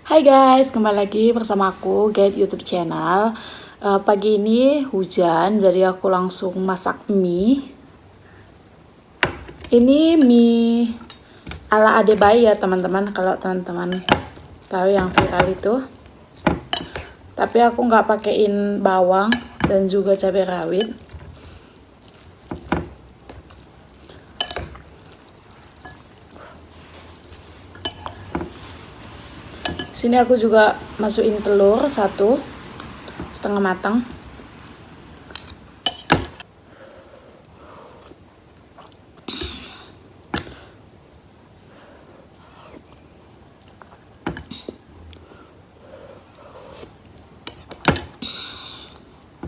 Hai guys, kembali lagi bersama aku Guide YouTube channel. Pagi ini hujan, jadi aku langsung masak mie. Ini mie ala Ade Bayi ya teman-teman, kalau teman-teman tahu yang viral itu. Tapi aku nggak pakein bawang dan juga cabai rawit. Sini aku juga masukin telur 1 setengah matang.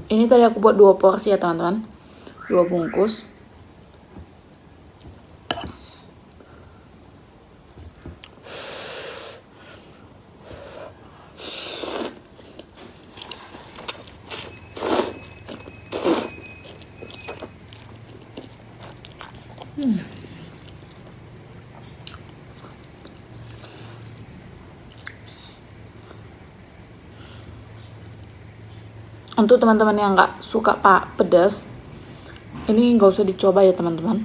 Ini tadi aku buat 2 porsi ya teman-teman, 2 bungkus. Untuk teman-teman yang nggak suka pedas, ini nggak usah dicoba ya teman-teman.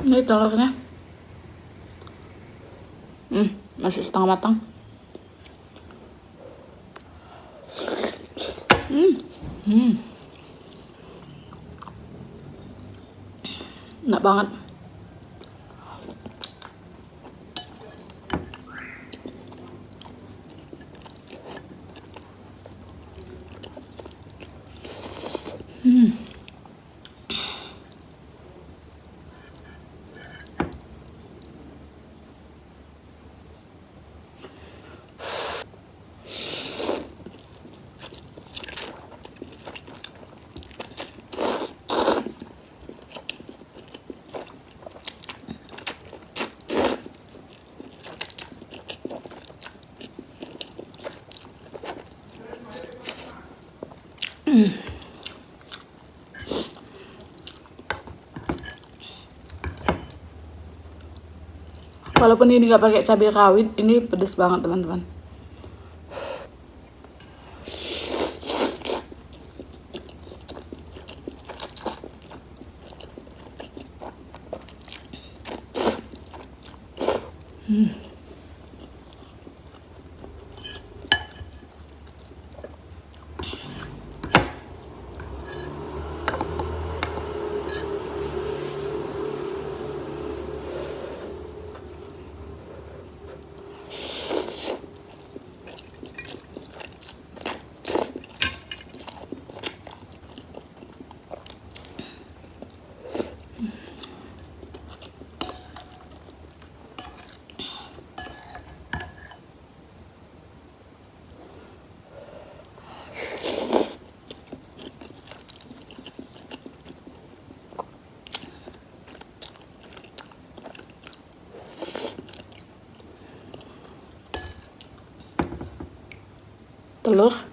Ini telurnya masih setengah matang. Enak banget. Walaupun ini nggak pakai cabai rawit, ini pedes banget teman-teman. telur.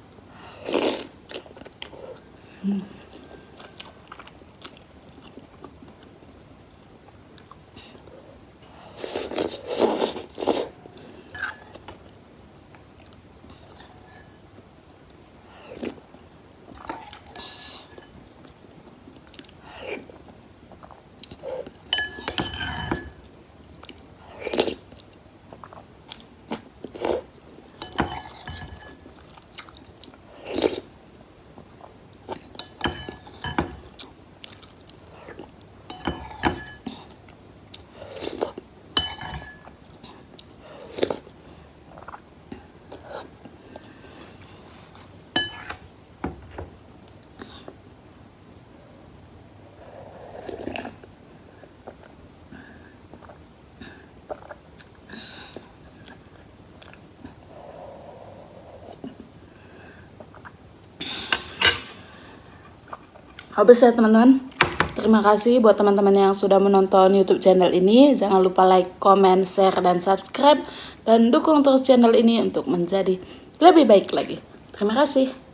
Habis ya teman-teman. Terima kasih buat teman-teman yang sudah menonton YouTube channel ini. Jangan lupa like, comment, share, dan subscribe. Dan dukung terus channel ini untuk menjadi lebih baik lagi. Terima kasih.